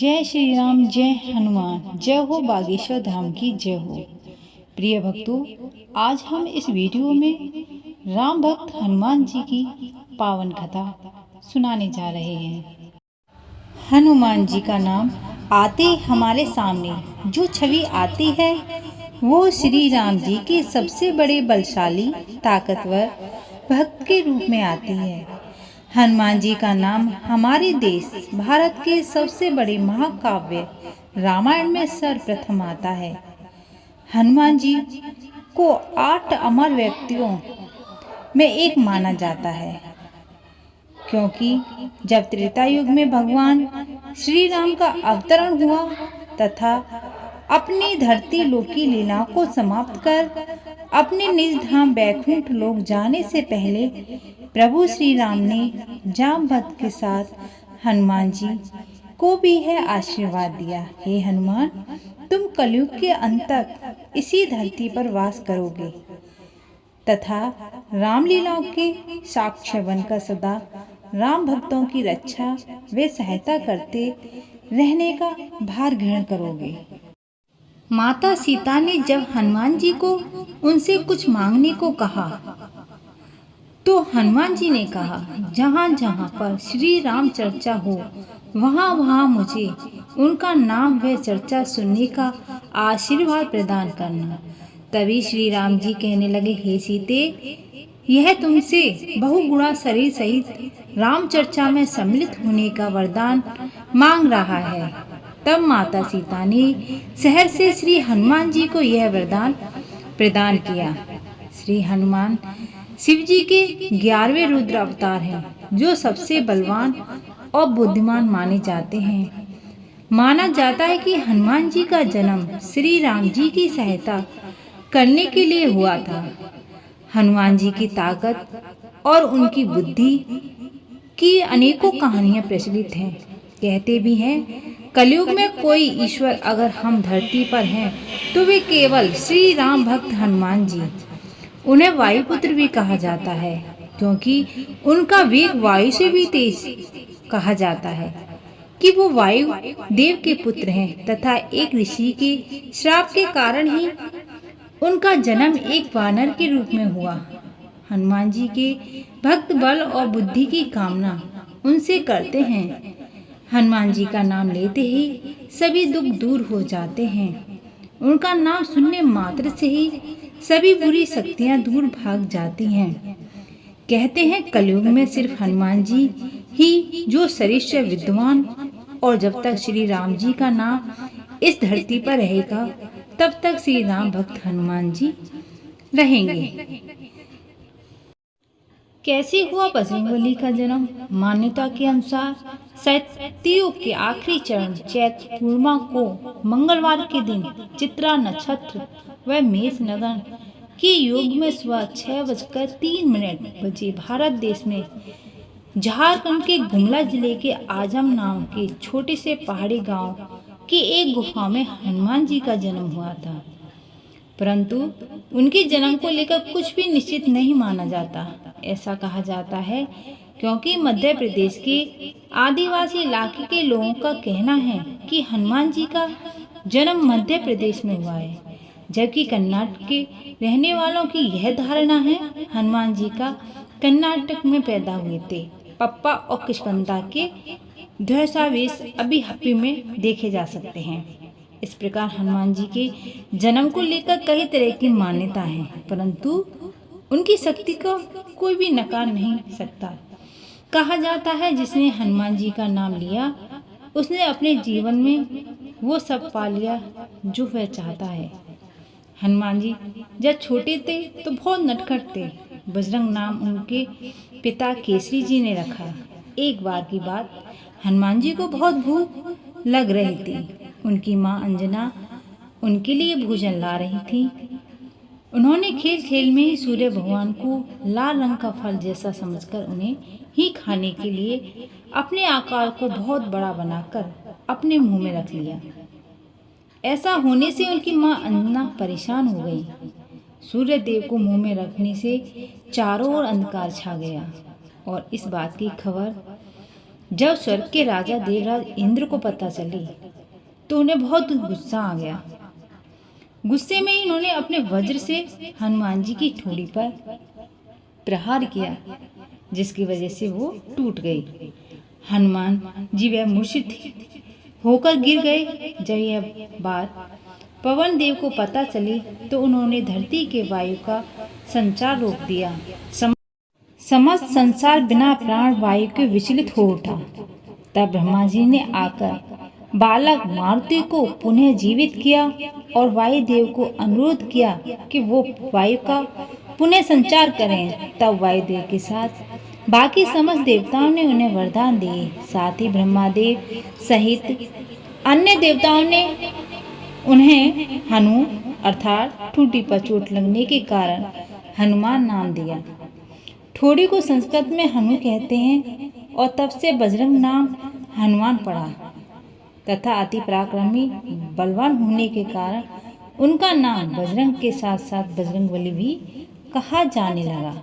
जय श्री राम, जय हनुमान, जय हो बागेश्वर धाम की जय हो। प्रिय भक्तों, आज हम इस वीडियो में राम भक्त हनुमान जी की पावन कथा सुनाने जा रहे हैं। हनुमान जी का नाम आते हमारे सामने जो छवि आती है वो श्री राम जी के सबसे बड़े बलशाली ताकतवर भक्त के रूप में आती है। हनुमान जी का नाम हमारे देश भारत के सबसे बड़े महाकाव्य रामायण में सर्वप्रथम आता है। हनुमान जी को 8 अमर व्यक्तियों में एक माना जाता है, क्योंकि जब त्रेता युग में भगवान श्री राम का अवतरण हुआ तथा अपनी धरती लोक की लीलाओं को समाप्त कर अपने निज धाम बैकुंठ लोक जाने से पहले प्रभु श्री राम ने जामवंत के साथ हनुमान जी को भी है आशीर्वाद दिया, हे हनुमान, तुम कलयुग के अंत तक इसी धरती पर वास करोगे तथा रामलीलाओं के साक्ष्य बनकर सदा राम भक्तों की रक्षा व सहायता करते रहने का भार ग्रहण करोगे। माता सीता ने जब हनुमान जी को उनसे कुछ मांगने को कहा तो हनुमान जी ने कहा, जहाँ जहाँ पर श्री राम चर्चा हो वहाँ वहाँ मुझे उनका नाम व चर्चा सुनने का आशीर्वाद प्रदान करना। तभी श्री राम जी कहने लगे, हे सीते, यह तुमसे बहुगुणा शरीर सहित राम चर्चा में सम्मिलित होने का वरदान मांग रहा है। तब माता सीता ने शहर से श्री हनुमान जी को यह वरदान प्रदान किया। श्री हनुमान शिव जी के 11वें रुद्र अवतार हैं, जो सबसे बलवान और बुद्धिमान माने जाते हैं। माना जाता है कि हनुमान जी का जन्म श्री राम जी की सहायता करने के लिए हुआ था। हनुमान जी की ताकत और उनकी बुद्धि की अनेकों कहानियां प्रचलित हैं। कहते भी हैं, कलयुग में कोई ईश्वर अगर हम धरती पर हैं तो वे केवल श्री राम भक्त हनुमान जी। उन्हें वायुपुत्र भी कहा जाता है, क्योंकि उनका वेग वायु से भी तेज कहा जाता है कि वो वायु देव के पुत्र हैं तथा एक ऋषि के श्राप के कारण ही उनका जन्म एक वानर के रूप में हुआ। हनुमान जी के भक्त बल और बुद्धि की कामना उनसे करते हैं। हनुमान जी का नाम लेते ही सभी दुख दूर हो जाते हैं। उनका नाम सुनने मात्र से ही सभी बुरी शक्तियां दूर भाग जाती हैं। कहते हैं, कलयुग में सिर्फ हनुमान जी ही जो शरीर से विद्वान, और जब तक श्री राम जी का नाम इस धरती पर रहेगा तब तक श्री राम भक्त हनुमान जी रहेंगे। कैसे हुआ बजरंगबली का जन्म? मान्यता के अनुसार सतयुग के आखिरी चरण चैत्र पूर्णिमा को मंगलवार के दिन चित्रा नक्षत्र व मेष नगन के योग में सुबह 6:03 बजे भारत देश में झारखंड के गुमला जिले के आजम नाम के छोटे से पहाड़ी गांव की एक गुफा में हनुमान जी का जन्म हुआ था। परंतु उनके जन्म को लेकर कुछ भी निश्चित नहीं माना जाता। ऐसा कहा जाता है क्योंकि मध्य प्रदेश के आदिवासी इलाके के लोगों का कहना है कि हनुमान जी का जन्म मध्य प्रदेश में हुआ है, जबकि कर्नाटक के रहने वालों की यह धारणा है हनुमान जी का कर्नाटक में पैदा हुए थे। पप्पा और किष्किंधा के ध्वजावेश अभी हप्पी में देखे जा सकते हैं। इस प्रकार हनुमान जी के जन्म को लेकर कई तरह की मान्यता है, परंतु उनकी शक्ति को कोई भी नकार नहीं सकता। कहा जाता है, जिसने हनुमान जी का नाम लिया उसने अपने जीवन में वो सब पा लिया जो वह चाहता है। हनुमान जी जब छोटे थे तो बहुत नटखट थे। बजरंग नाम उनके पिता केसरी जी ने रखा। एक बार की बात, हनुमान जी को बहुत भूख लग रही थी। उनकी माँ अंजना उनके लिए भोजन ला रही थी। उन्होंने खेल खेल में ही सूर्य भगवान को लाल रंग का फल जैसा समझकर उन्हें ही खाने के लिए अपने आकार को बहुत बड़ा बनाकर अपने मुंह में रख लिया। ऐसा होने से उनकी माँ अंजना परेशान हो गई। सूर्य देव को मुंह में रखने से चारों ओर अंधकार छा गया और इस बात की खबर जब स्वर्ग के राजा देवराज इंद्र को पता चली तो उन्हें बहुत गुस्सा आ गया। गुस्से में ही इन्होंने अपने वज्र से हनुमान जी की ठोड़ी पर प्रहार किया, जिसकी वजह से वो टूट गई। हनुमान जी वह मूर्छित होकर गिर गए। जब यह बात पवन देव को पता चली तो उन्होंने धरती के वायु का संचार रोक दिया। समस्त संसार बिना प्राण वायु के विचलित हो उठा। तब ब्रह्मा जी ने आकर बालक मारुति को पुनः जीवित किया और वायुदेव को अनुरोध किया कि वो वायु का पुनः संचार करें। तब वायुदेव के साथ बाकी समस्त देवताओं ने उन्हें वरदान दिए। साथ ही ब्रह्मादेव सहित अन्य देवताओं ने उन्हें हनु अर्थात ठूठी पर चोट लगने के कारण हनुमान नाम दिया। ठोड़ी को संस्कृत में हनु कहते हैं और तब से बजरंग नाम हनुमान पड़ा तथा अति पराक्रमी बलवान होने के कारण उनका नाम बजरंग के साथ साथ बजरंगबली भी कहा जाने लगा।